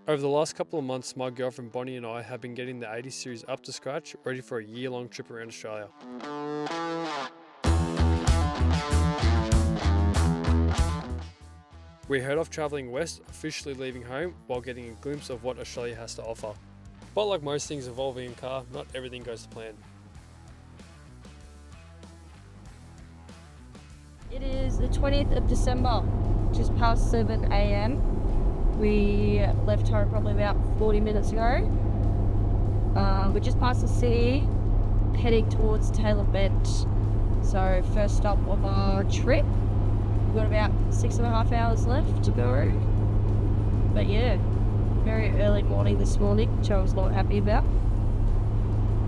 Over the last couple of months, my girlfriend Bonnie and I have been getting the 80 series up to scratch, ready for a year-long trip around Australia. We head off travelling west, officially leaving home while getting a glimpse of what Australia has to offer. But like most things evolving in car, not everything goes to plan. It is the 20th of December, just past 7 a.m. We left home probably about 40 minutes ago. We're just past the sea, heading towards Tailem Bend. So first stop of our trip. We've got about 6.5 hours left to go. But yeah, very early morning this morning, which I was not happy about.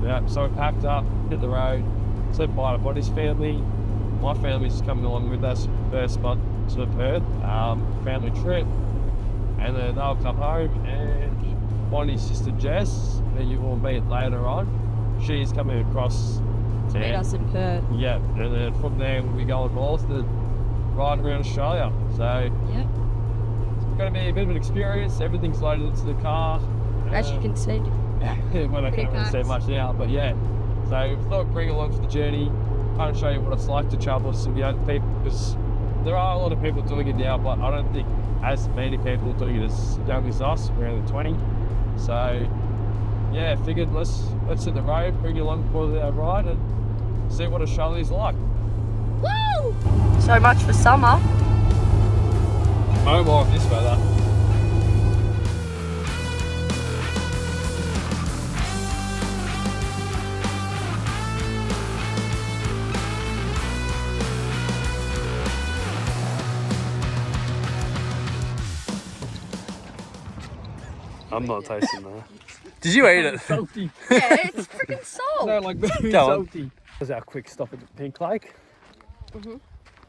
Yeah, so we packed up, hit the road, said bye to Bonnie's family. My family's coming along with us first month to Perth, family trip. And then they'll come home, and Bonnie's sister Jess, who you will meet later on, she's coming across To meet us in Perth. Yeah, and then from there we'll be going north and riding around Australia. So Yeah, it's going to be a bit of an experience. Everything's loaded into the car. as you can see. Well, I can't really say much now, but yeah. So we thought we'd bring along for the journey, kind of show you what it's like to travel with some young people, because there are a lot of people doing it now, but I don't think as many people doing it as young as us. We're in the 20. So yeah, figured let's hit the road, bring you along for the ride and see what Australia's like. Woo! So much for summer. No more of this weather. I'm not tasting that. Did you eat it? Salty. Yeah, it's freaking salt. No, like very Go on. salty. This is our quick stop at the Pink Lake.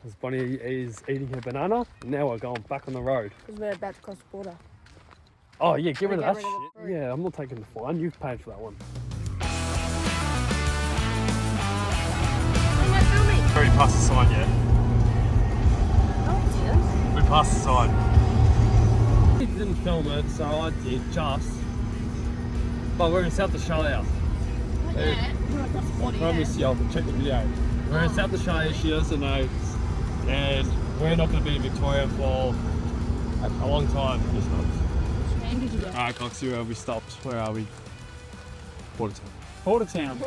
As Bonnie is eating her banana, and now we're going back on the road. Because we're about to cross the border. Oh yeah, get rid of Get that rid of shit. the Yeah, I'm not taking the fine. You've paid for that one. Am I filming? Already passed the sign yet. Oh, We passed the sign. I didn't film it, so I did just. But we're in South Australia. yeah. I promise you, I'll check the video. We're in South Australia, she doesn't know, and we're not going to be in Victoria for a long time this month. Alright, Coxie, where have we stopped? Where are we? Portertown. Portertown.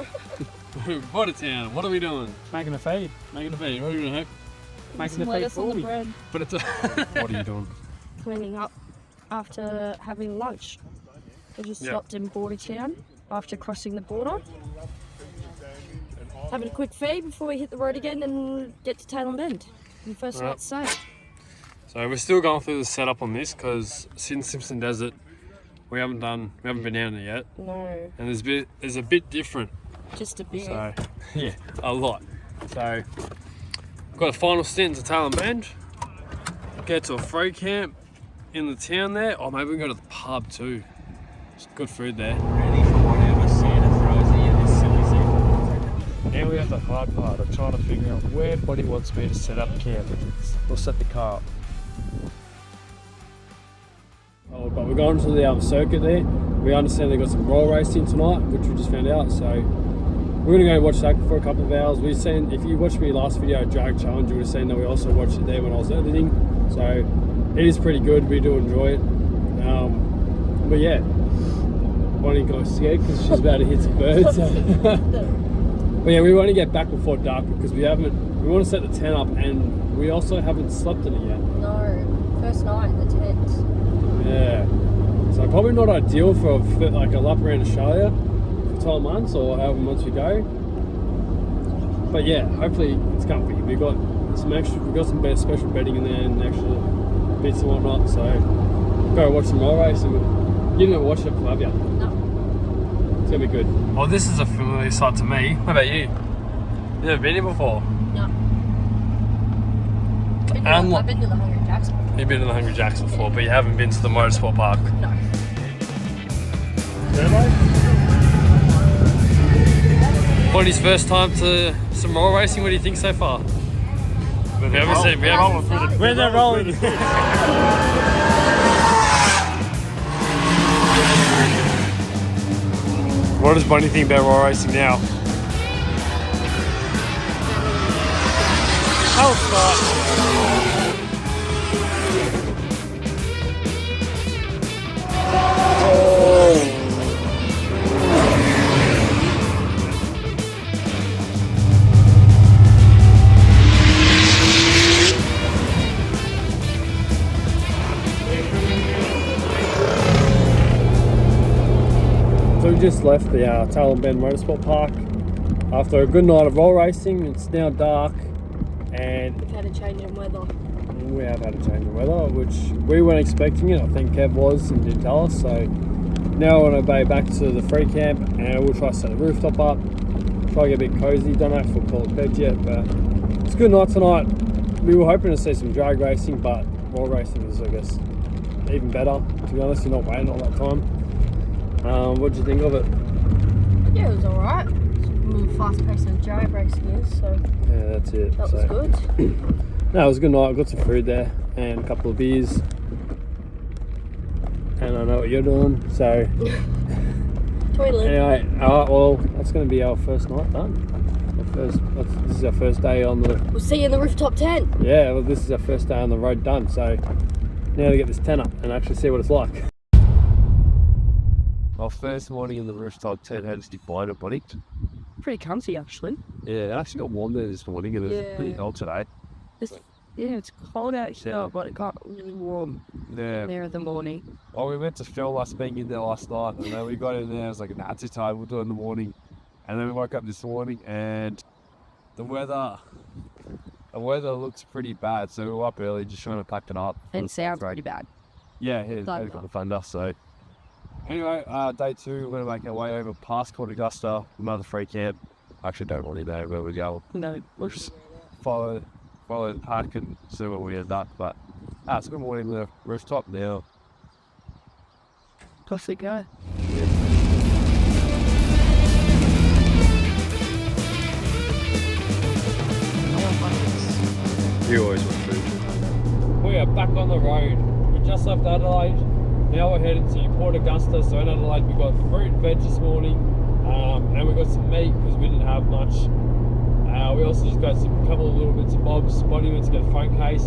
Portertown. What are we doing? Making a feed. Making a feed. What are you doing, Hope? Making Some a feed lettuce for on the me. bread. But it's what are you doing? Cleaning up after having lunch. We just Yeah. stopped in Bordertown after crossing the border. Having a quick feed before we hit the road again and get to Tailem Bend. The first night's stay. So we're still going through the setup on this because since Simpson Desert, we haven't been down there yet, No, and there's a bit different. just a bit. So yeah, a lot. So got a final stint to Tailem Bend. Get to a free camp in the town there. Oh, maybe we can go to the pub too. It's good food there. Ready for whatever Santa throws at you this silly season. Now we have the hard part of trying to figure out where Buddy wants me to set up camp. We'll set the car up. Oh, but we're going to the circuit there. We understand they've got some roll racing tonight, which we just found out. So we're going to go watch that for a couple of hours. We've seen, if you watched me last video, Drag Challenge, you would have seen that we also watched it there when I was editing. So it is pretty good. We do enjoy it. But yeah, Bonnie got scared because she's about to hit some birds. But yeah, we want to get back before dark because we want to set the tent up and we also haven't slept in it yet. No, first night in the tent. Yeah. So probably not ideal for like a lap around Australia for 12 months or however months we go. But yeah, hopefully it's comfy. We've got some better special bedding in there and extra bits and whatnot. So go watch some roll racing. You didn't watch it before, have you? No. It's gonna be good. Well, this is a familiar sight to me. What about you? You never been here before? No. And I've been to the Hungry Jacks before. You've been to the Hungry Jacks before, but you haven't been to the motorsport park. No. Bonnie's first time to some roll racing. What do you think so far? We haven't seen. Where's that rolling? What does Bunny think about roll racing now? Hell start. So we just left the Tailem Bend Motorsport Park after a good night of roll racing. It's now dark and We've had a change in weather. we have had a change in weather, which we weren't expecting it. I think Kev was and did tell us. So now we're on our way back to the free camp and we'll try to set the rooftop up, try to get a bit cozy. Don't know if we'll call it bed yet, but it's a good night tonight. We were hoping to see some drag racing, but roll racing is, I guess, even better. To be honest, you're not waiting all that time. What do you think of it? Yeah, it was alright. It's a little fast paced than drag racing is, so Yeah, that's it. that was good. No, it was a good night. I got some food there and a couple of beers. And I know what you're doing. So Toilet. anyway, well, that's going to be our first night done. This is our first day on the. We'll see you in the rooftop tent. Yeah, well, this is our first day on the road done. So now to get this tent up and actually see what it's like. Our first morning in the rooftop tent, how did you find it, buddy? Pretty comfy actually. Yeah, it actually got warm there this morning and it was Yeah. pretty cold today. It's cold out here, but it got really warm Yeah. there in the morning. Well, we went to film us being in there last night and then we got in there, it was like, nah, too tired, we'll do it in the morning. And then we woke up this morning and the weather looks pretty bad, so we were up early just trying to pack it up. It sounds pretty bad. Yeah, it Thunder. had got the thunder, so. Anyway, day 2, we're going to make our way over past Port Augusta, another free camp. I actually don't really know where we're going. No, We'll just follow the pack and see where we end up. But it's a good morning on the rooftop now. off we go. You always want food. We are back on the road. We just left Adelaide. Now we're headed to Port Augusta. So in Adelaide we got fruit and veg this morning. And we got some meat because we didn't have much. We also just got a couple of little bits of bobs. Bonnie went to get a phone case.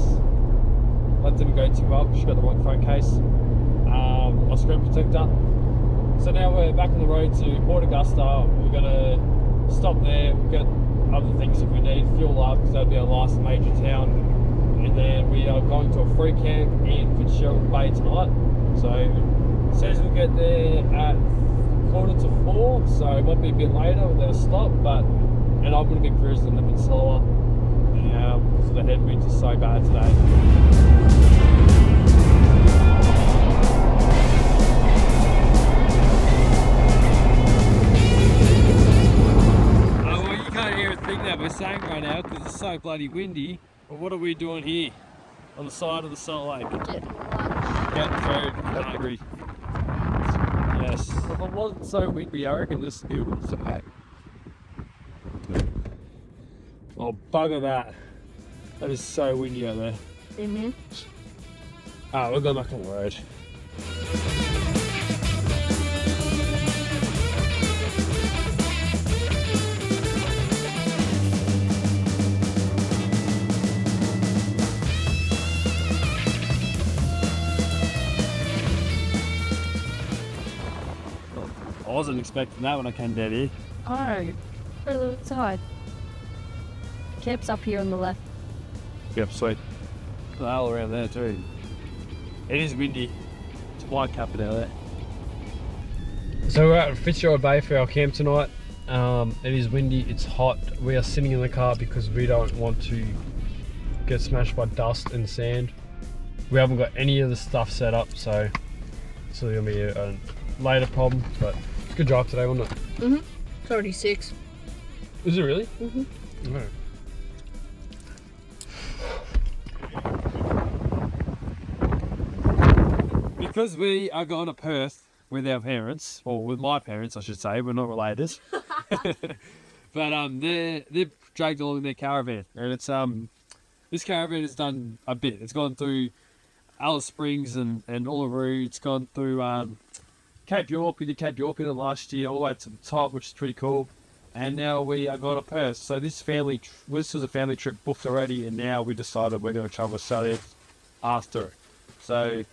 That didn't go too well because she got the wrong phone case. A screen protector. So now we're back on the road to Port Augusta. We're going to stop there, get other things if we need, fuel up because that'll be our last major town. And then we are going to a free camp in Fitzgerald Bay tonight. So it says we'll get there at 3:45, so it might be a bit later without a stop, and I'm going to be cruising a bit slower because the headwinds are so bad today. Well, you can't hear a thing that we're saying right now because it's so bloody windy. But what are we doing here on the side of the Salt Lake? Getting food, hungry. Yes. If it wasn't so windy, I reckon this it would say. Oh, bugger that. That is so windy out there. Mm-hmm. We're going back on the road. I wasn't expecting that when I came down here. Oh, we're a little tired. Camp's up here on the left. Yep, sweet. The hell around there too. It is windy. It's white capping out there. So we're at Fitzgerald Bay for our camp tonight. It is windy, it's hot. We are sitting in the car because we don't want to get smashed by dust and sand. We haven't got any of the stuff set up, so it's gonna be a later problem, but it's a good drive today, wasn't it? Mm-hmm. 36. Is it really? Mm-hmm. No. Because we are going to Perth with our parents, or with my parents I should say, we're not related. But they're dragged along in their caravan, and it's this caravan has done a bit. It's gone through Alice Springs and Uluru. It's gone through Cape York. We did Cape York in it last year, all the way to the top, which is pretty cool. And now we are going to Perth. So this was a family trip booked already, and now we decided we're going to travel Australia after. So,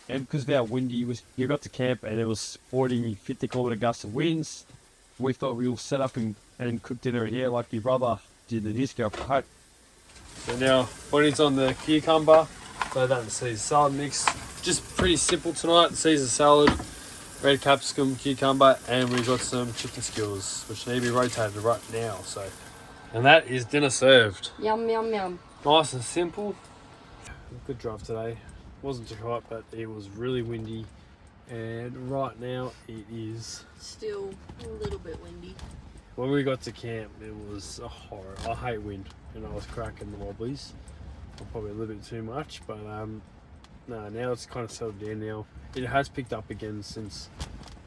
and because of how windy it was, we got to camp and it was 40, 50 kilometre gusts of winds. We thought we will set up and cook dinner here like your brother did in his girlfriend. So now, Bonnie's on the cucumber. So that the Caesar salad mix. Just pretty simple tonight. Caesar salad, red capsicum, cucumber, and we've got some chicken skewers, which need to be rotated right now. So, and that is dinner served. Yum, yum, yum. Nice and simple. Good drive today. Wasn't too hot, but it was really windy. And right now it is Still a little bit windy. when we got to camp, it was a horror. I hate wind, and I was cracking the wobblies. Probably a little bit too much, but no, now it's kind of settled down now. It has picked up again since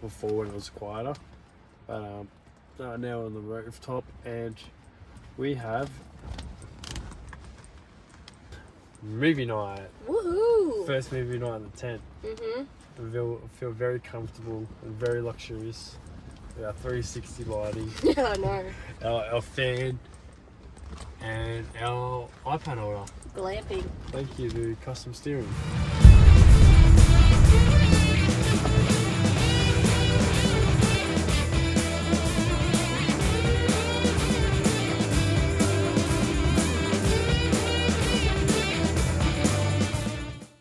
before when it was quieter, but no, now on the rooftop, and we have movie night. Woohoo! First movie night in the tent. Mhm. I feel very comfortable and very luxurious. We have 360 lighting, Yeah, I know. our fan, and our iPad holder. Glamping. Thank you to Custom Steering.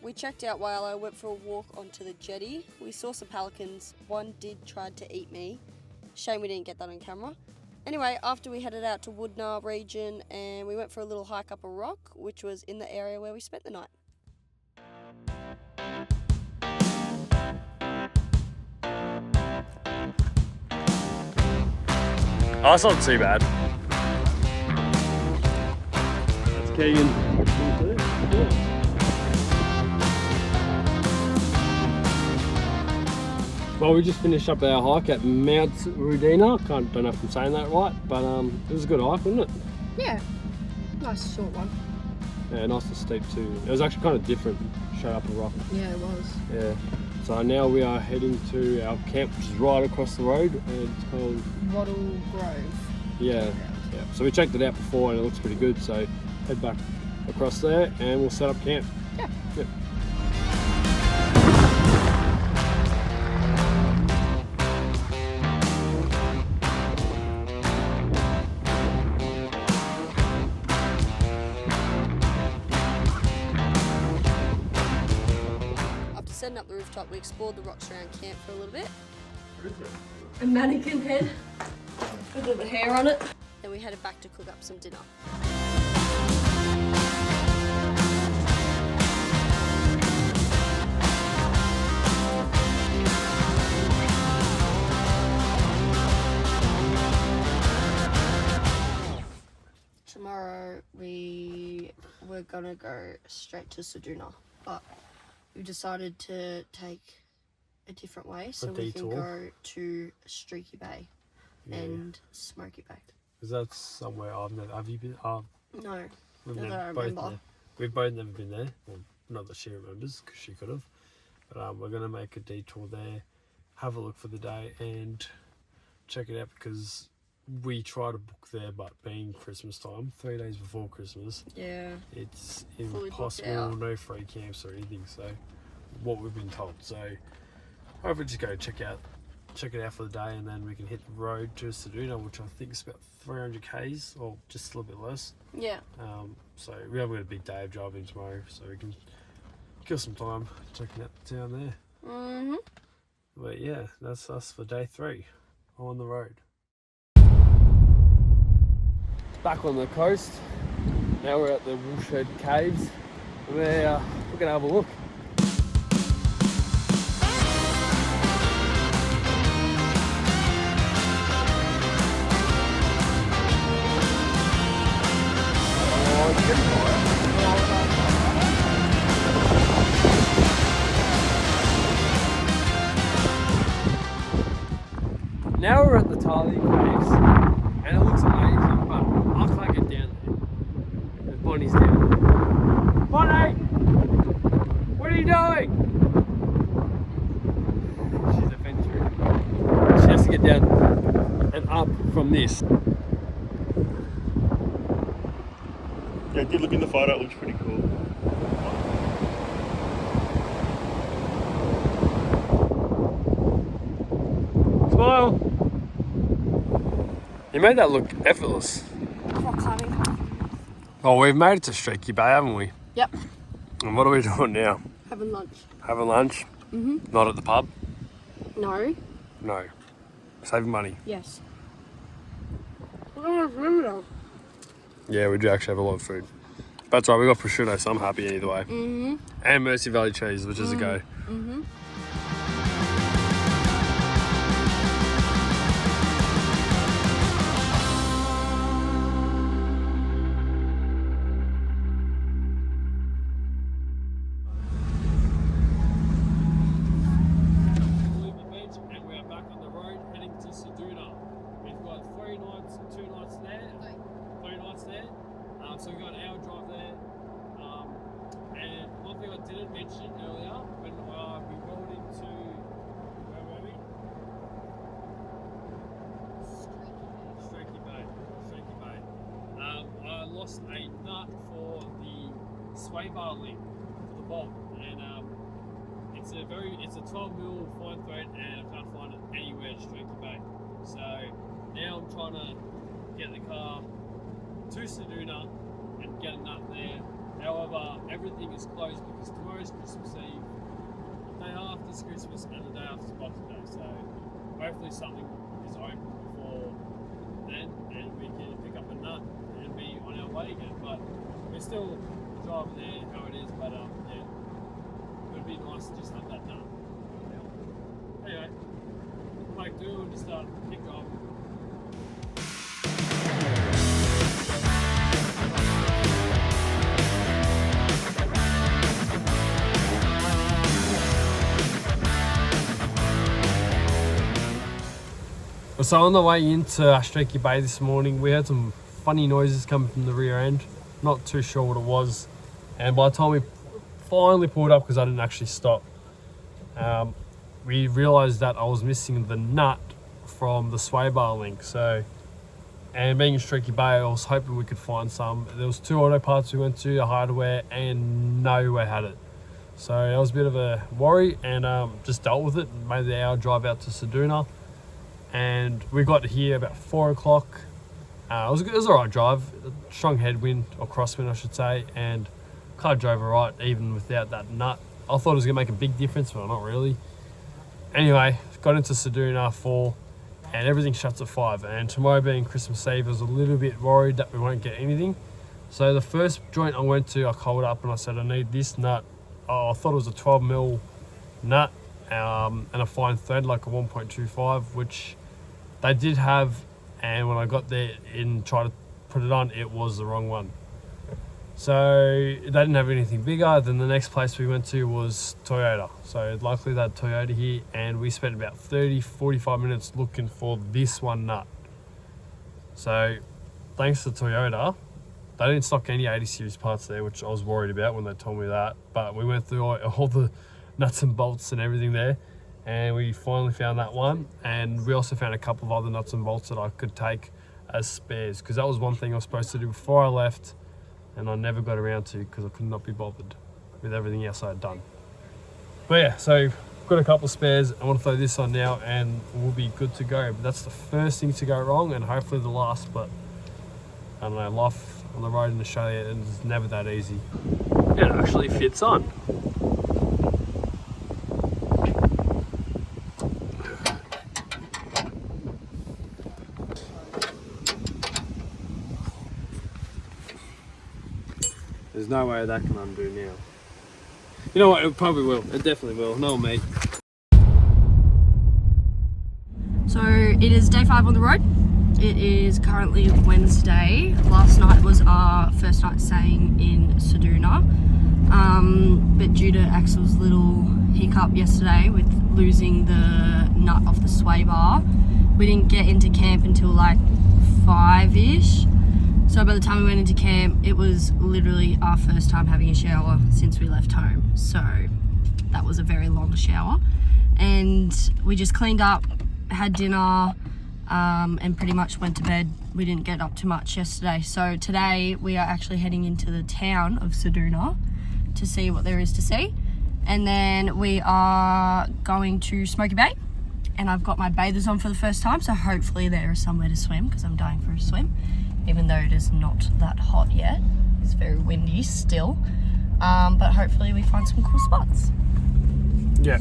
We checked out while I went for a walk onto the jetty. We saw some pelicans. One did try to eat me. Shame we didn't get that on camera. Anyway, after we headed out to Woodnar region and we went for a little hike up a rock, which was in the area where we spent the night. Oh, it's not too bad. That's Keegan. Well, we just finished up our hike at Mount Rudina. Don't know if I'm saying that right, but it was a good hike, wasn't it? Yeah, nice short one. Yeah, nice and steep too. It was actually kind of different, straight up a rock. Yeah, it was. Yeah. So now we are heading to our camp, which is right across the road, and it's called Wattle Grove. Yeah. So we checked it out before, and it looks pretty good. So head back across there, and we'll set up camp. Yeah. Yep. Setting up the rooftop, we explored the rocks around camp for a little bit. A mannequin head with a little bit of hair on it. Then we headed back to cook up some dinner. Tomorrow we were gonna go straight to Ceduna, but we decided to take a different way so we can go to Streaky Bay and Smoky Bay. Because that's somewhere I've never. Have you been? No, We've not never, that I both remember. ne- we've both never been there. Well, not that she remembers, because she could have. But we're going to make a detour there, have a look for the day, and check it out, because we try to book there, but being Christmas time, 3 days before Christmas, Yeah. it's Fully booked impossible, out. no free camps or anything. So, what we've been told. So, hopefully just go check it out for the day, and then we can hit the road to Ceduna, which I think is about 300 k's, or just a little bit less. Yeah. So we haven't got a big day of driving tomorrow, so we can kill some time checking out the town there. Mhm. But yeah, that's us for day 3 on the road. Back on the coast. Now we're at the Woolshed Caves. We're gonna have a look. Now we're at the Tailem Caves, and it looks amazing, but I can't get down there. Bonnie's down there. Bonnie! What are you doing? She's offended from this. Yeah, it did look in the photo, it looks pretty cool. Smile! You made that look effortless. Rock climbing. Oh, we've made it to Streaky Bay, haven't we? Yep. And what are we doing now? Having lunch. Having lunch? Not at the pub? No. No. Saving money. Yes. We're going to Ceduna. Yeah, we do actually have a lot of food. That's right, we got prosciutto, so I'm happy either way. And Mercy Valley cheese, which is a go. And we are back on the road heading to Ceduna. We've got 3 nights, 2 nights there. 3 nights there. So we've got an hour drive there. And one thing I didn't mention earlier, when we rolled into, where were we? Streaky Bay. Streaky Bay. I lost a nut for the sway bar link for the bolt, and it's a 12mm fine thread, and I can't find it anywhere at Streaky Bay. So now I'm trying to get the car to Ceduna and get a nut there. However, everything is closed because tomorrow's Christmas Eve, the day after's Christmas, and the day after's Boxing Day. So hopefully something is open before then, and we can pick up a nut and be on our way again. But we're still driving there how it is. But yeah, it would be nice to just have that nut. Anyway, like do and just start kick off. So on the way into Streaky Bay this morning, we heard some funny noises coming from the rear end. Not too sure what it was. And by the time we finally pulled up, because I didn't actually stop, we realised that I was missing the nut from the sway bar link. So, and being in Streaky Bay, I was hoping we could find some. There was 2 auto parts we went to, a hardware, and nowhere had it. So that was a bit of a worry, and just dealt with it and made the hour drive out to Ceduna. And we got here about 4 o'clock. It was alright drive, strong headwind, or crosswind I should say, and car drove alright even without that nut. I thought it was going to make a big difference, but not really. Anyway, got into Ceduna 4, and everything shuts at 5. And tomorrow being Christmas Eve, I was a little bit worried that we won't get anything. So the first joint I went to, I called up and I said, I need this nut. Oh, I thought it was a 12mm nut and a fine thread, like a 1.25, which they did have, and when I got there and tried to put it on, it was the wrong one. So they didn't have anything bigger. Then the next place we went to was Toyota. So luckily they had Toyota here, and we spent about 30-45 minutes looking for this one nut. So thanks to Toyota, they didn't stock any 80 series parts there, which I was worried about when they told me that. But we went through all the nuts and bolts and everything there, and we finally found that one. And we also found a couple of other nuts and bolts that I could take as spares, because that was one thing I was supposed to do before I left, and I never got around to because I could not be bothered with everything else I had done. But yeah, so got a couple of spares. I want to throw this on now and we'll be good to go. But that's the first thing to go wrong, and hopefully the last. But I don't know, life on the road in Australia is never that easy. It actually fits on. There's no way that can undo now. You know what, it probably will. It definitely will. No me. So it is day 5 on the road. It is currently Wednesday. Last night was our first night staying in Ceduna. But due to Axel's little hiccup yesterday with losing the nut off the sway bar, we didn't get into camp until like 5-ish. So by the time we went into camp, it was literally our first time having a shower since we left home. So that was a very long shower. And we just cleaned up, had dinner, and pretty much went to bed. We didn't get up too much yesterday. So today we are actually heading into the town of Ceduna to see what there is to see. And then we are going to Smoky Bay. And I've got my bathers on for the first time, so hopefully there is somewhere to swim because I'm dying for a swim. Even though it is not that hot yet. It's very windy still. But hopefully we find some cool spots. Yeah.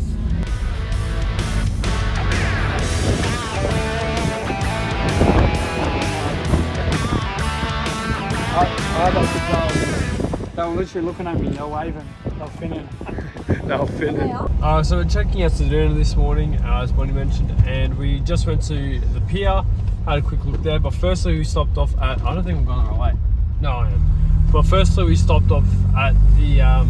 They were literally looking at me, they were waving, they were finning. They were finning. So we're checking out Ceduna this morning, as Bonnie mentioned, and we just went to the pier, had a quick look there, but firstly we stopped off at, I don't think I'm going the right way. No, I am. But firstly we stopped off at the a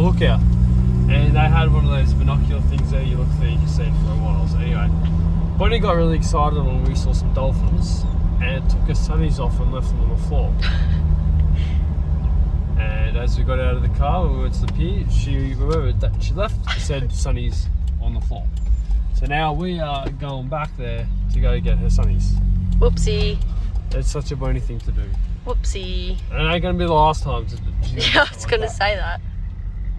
lookout, and they had one of those binocular things there, you look there, you can see it for a while. So anyway, Bonnie got really excited when we saw some dolphins and took her sunnies off and left them on the floor. And as we got out of the car, we went to the pier, she remembered that she left, it said sunnies on the floor. So now we are going back there to go get her sunnies. Whoopsie. It's such a Bonnie thing to do. Whoopsie. And it ain't going to be the last time. Yeah, I was going to say that.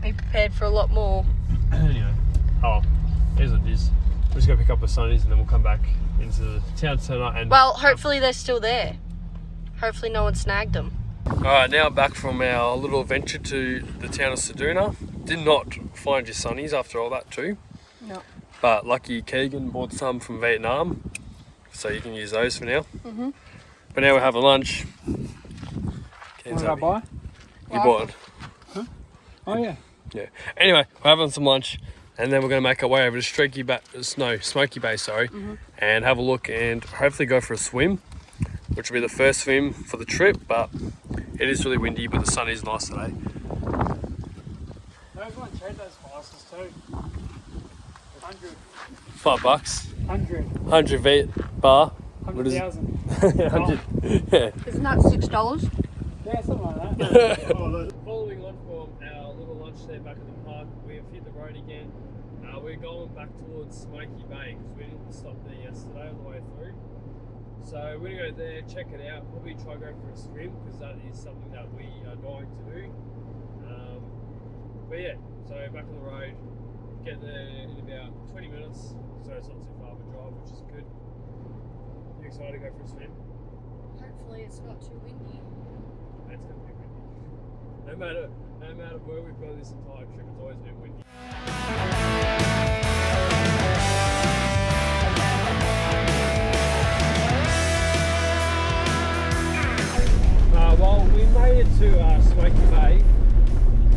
Be prepared for a lot more. Anyway, oh, here's what it is. We're just going to pick up the sunnies and then we'll come back into the town tonight. And well, hopefully they're still there. Hopefully no one snagged them. Alright, now back from our little adventure to the town of Ceduna. Did not find your sunnies after all that too. No. But lucky Keegan bought some from Vietnam, so you can use those for now. But now we're having lunch. What did I buy? You bought it. Huh? Oh yeah. Yeah. Anyway, we're having some lunch, and then we're going to make our way over to Smoky Bay, sorry, and have a look and hopefully go for a swim, which will be the first swim for the trip. But it is really windy, but the sun is nice today. Those ones trade those passes too. 100. $5. 100. Viet bar. What is it? 100,000. 100. Yeah. Isn't that $6? Yeah, something like that. Following on from our little lunch there back at the park, we have hit the road again. We're going back towards Smoky Bay because we didn't stop there yesterday on the way through. So we're going to go there, check it out, probably try to go for a swim because that is something that we are going to do. But yeah, so back on the road, get there in about 20 minutes, so it's not too far of a drive, which is good. You excited to go for a swim? Hopefully it's not too windy. It's going to be windy. No matter where we've gone this entire trip, it's always been windy. Well, we made it to Smoky Bay,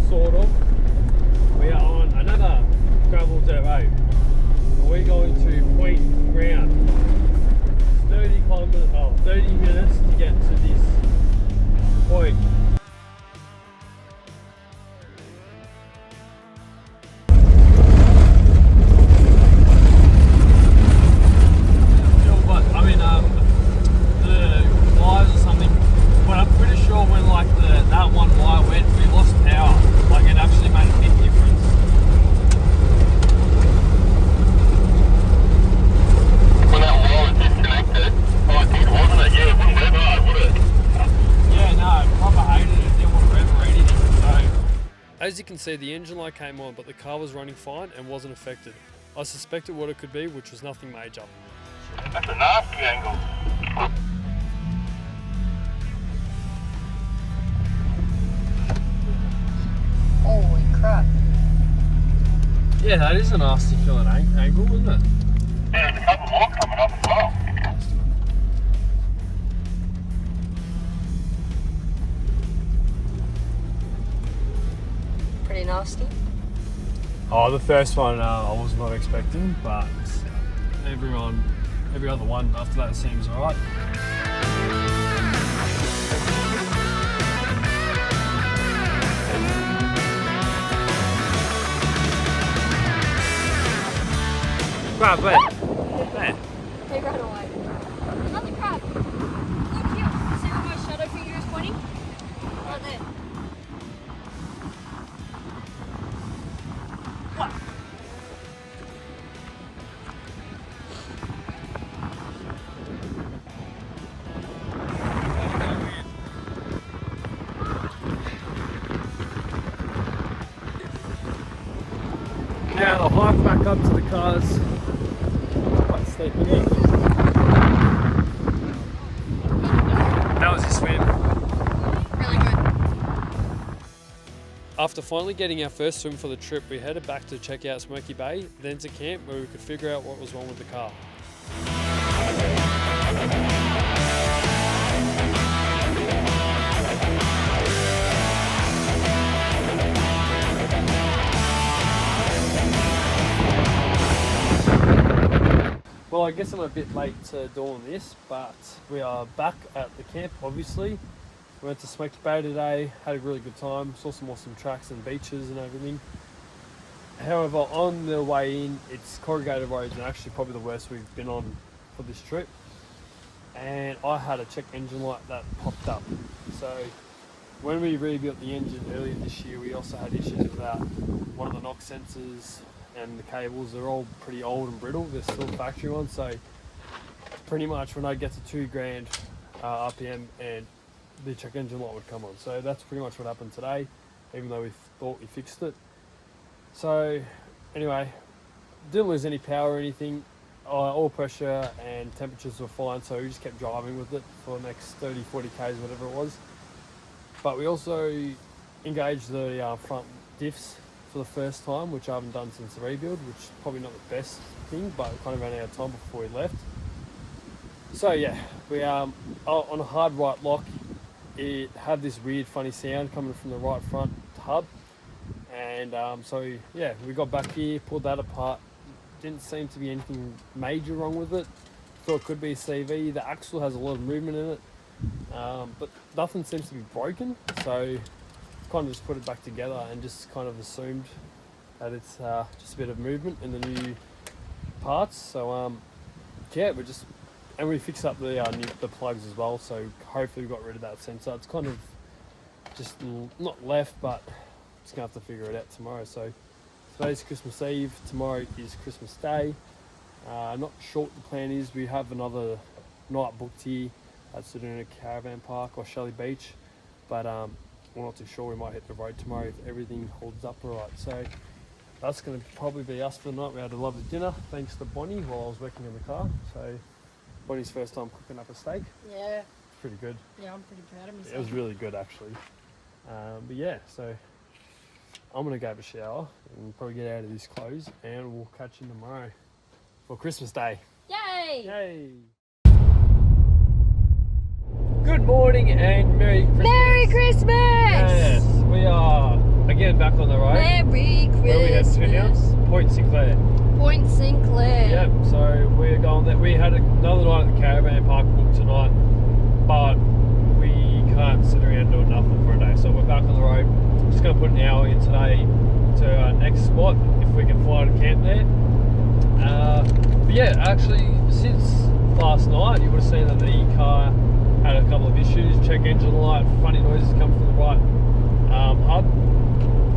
sort of. We are on another gravel dirt road. We're going to Point Ground. It's 30 minutes to get to this point. The wires or something. But I'm pretty sure when that one wire went, we lost power. Like it actually made a big difference. When that wire was disconnected, oh it did, wasn't it? Yeah, it wouldn't rev, would it? Yeah, no, proper hated it. It didn't want to rev or anything. So, as you can see, the engine light came on, but the car was running fine and wasn't affected. I suspected what it could be, which was nothing major. That's a nasty angle. Holy crap. Yeah, that is a nasty feeling angle, isn't it? Yeah, there's a couple more coming up as well. Pretty nasty. Oh, the first one I was not expecting, but every other one after that seems alright. Crab, where? There. They ran away. Another crab. Look here. See where my shadow finger is pointing? Right there. What? Back up to the cars. Quite steep, isn't it? That was your swim. Really good. After finally getting our first swim for the trip, we headed back to check out Smoky Bay, then to camp where we could figure out what was wrong with the car. Well, I guess I'm a bit late to doing this, but we are back at the camp, obviously. We went to Smoky Bay today, had a really good time, saw some awesome tracks and beaches and everything. However, on the way in, it's corrugated roads and actually probably the worst we've been on for this trip. And I had a check engine light that popped up. So when we rebuilt the engine earlier this year, we also had issues with that. One of the knock sensors and the cables are all pretty old and brittle. They're still factory ones, so pretty much when I get to 2 grand RPM and the check engine light would come on. So that's pretty much what happened today, even though we thought we fixed it. So anyway, didn't lose any power or anything. All pressure and temperatures were fine, so we just kept driving with it for the next 30, 40 Ks, whatever it was. But we also engaged the front diffs for the first time, which I haven't done since the rebuild, which is probably not the best thing, but we kind of ran out of time before we left. So yeah, we on a hard right lock, it had this weird funny sound coming from the right front hub, and so yeah, we got back here, pulled that apart. Didn't seem to be anything major wrong with it. Thought it could be a CV. The axle has a lot of movement in it, but nothing seems to be broken, so kind of just put it back together and just kind of assumed that it's just a bit of movement in the new parts. So yeah, we fixed up the plugs as well, so hopefully we got rid of that sensor. It's kind of just not left, but just gonna have to figure it out tomorrow. So today's Christmas Eve, tomorrow is Christmas Day. Not sure what the plan is. We have another night booked here at Ceduna Caravan Park or Shelley Beach, but we're not too sure. We might hit the road tomorrow if everything holds up alright. So that's going to probably be us for the night. We had a lovely dinner thanks to Bonnie while I was working in the car. So Bonnie's first time cooking up a steak. Yeah. It's pretty good. Yeah, I'm pretty proud of myself. It was really good actually. But yeah, so I'm going to go have a shower and probably get out of these clothes, and we'll catch you tomorrow for Christmas Day. Yay! Yay! Good morning and Merry Christmas! Merry Christmas! Yes, we are again back on the road. Merry Christmas! Where we had to now? Point Sinclair. Point Sinclair. Yep, so we're going there. We had another night at the caravan park booked tonight, but we can't sit around doing nothing for a day, so we're back on the road. Just going to put an hour in today to our next spot if we can find a camp there. But yeah, actually since last night you would have seen that the car had a couple of issues. Check engine light, funny noises come from the right hub.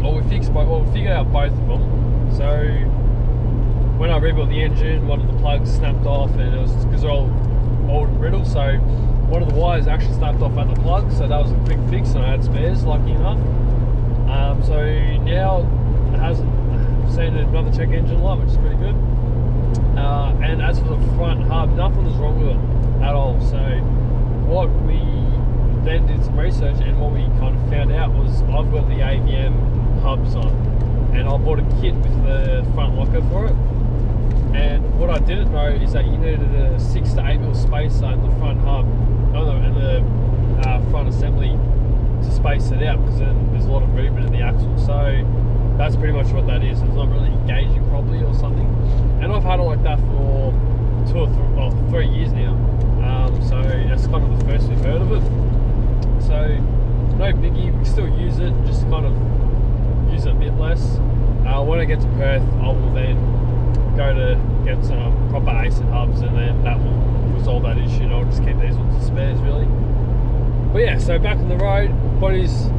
Well, we figured out both of them. So when I rebuilt the engine, one of the plugs snapped off, and it was because they're all old and brittle. So one of the wires actually snapped off at the plug. So that was a quick fix, and I had spares, lucky enough. So now it hasn't seen another check engine light, which is pretty good. And as for the front hub, nothing was wrong with it at all. So what we then did some research, and what we kind of found out was I've got the AVM hubs on, and I bought a kit with the front locker for it. And what I didn't know is that you needed a 6 to 8mm spacer in the front hub, in the front assembly, to space it out, because then there's a lot of movement in the axle. So that's pretty much what that is. It's not really engaging properly or something. And I've had it like that for 3 years now. So that's kind of the first we've heard of it. So no biggie, we still use it, just kind of use it a bit less. When I get to Perth, I will then go to get some proper ACID hubs, and then that will resolve that issue, and I'll just keep these ones as spares really. But yeah, so back on the road, Bonnie's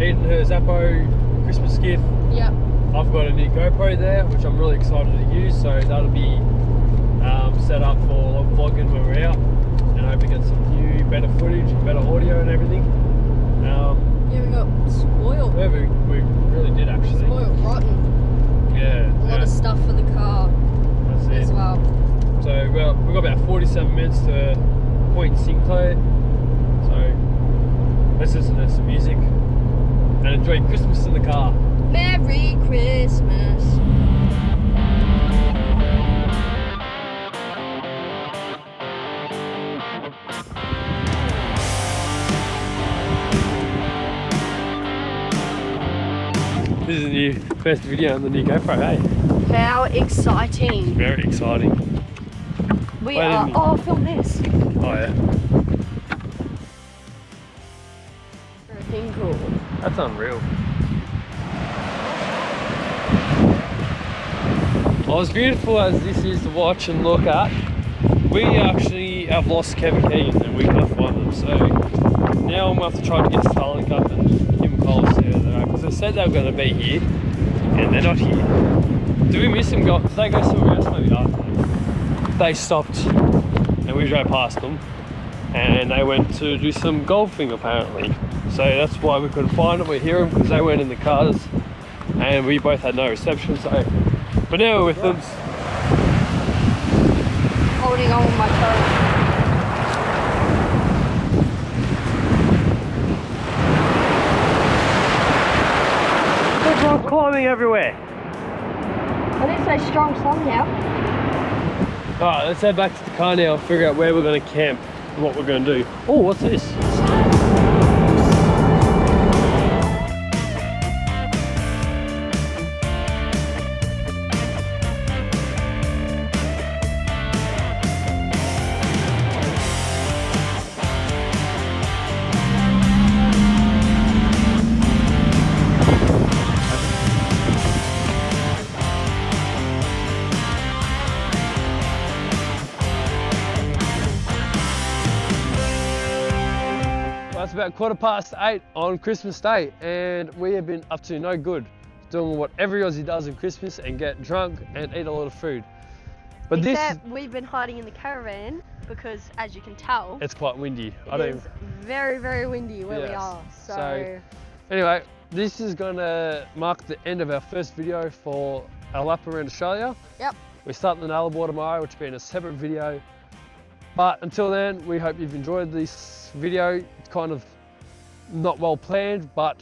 eating her Zappo Christmas gift. Yep. I've got a new GoPro there, which I'm really excited to use, so that'll be set up for vlogging when we're out, and I hope to get some new, better footage and better audio and everything. Yeah, we got spoiled. Yeah, we really did actually. Spoiled rotten. Yeah. A lot of stuff for the 47 minutes to Point Sinclair. So let's listen to some music and enjoy Christmas in the car. Merry Christmas. This is the new first video on the new GoPro, eh? How exciting. Very exciting. We Why are. didn't Oh, film this. Oh yeah, Everything cool. that's unreal. Well, as beautiful as this is to watch and look at, we actually have lost Kevin Keegan and we can't find them. So now I'm going to have to try to get Starlink up and give them calls there, because they said they were going to be here and they're not here. Do we miss them? Did they go somewhere else? Maybe after they stopped and we drove past them and they went to do some golfing apparently. So that's why we couldn't find them. We hear them because they went in the cars and we both had no reception. So, but now we're with them. Holding on with my toes. Everyone's climbing everywhere. I didn't say strong song now. Alright, let's head back to the car now and figure out where we're going to camp and what we're going to do. Oh, what's this? It's about 8:15 on Christmas Day and we have been up to no good, doing what every Aussie does in Christmas and get drunk and eat a lot of food. But Except we've been hiding in the caravan because, as you can tell, it's quite windy. it is very, very windy where we Yes. are. So anyway, this is going to mark the end of our first video for our lap around Australia. Yep. We're starting the Nullarbor tomorrow, which will be in a separate video. But until then, we hope you've enjoyed this video. It's kind of not well planned, but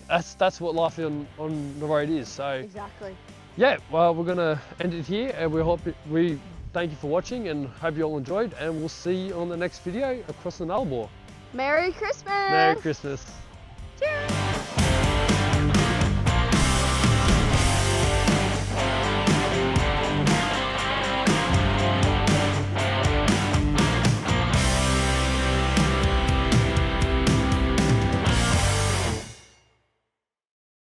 that's what life on the road is. So Exactly. yeah, well, we're gonna end it here, and we thank you for watching, and hope you all enjoyed. And we'll see you on the next video across the Nullarbor. Merry Christmas! Merry Christmas. Cheers!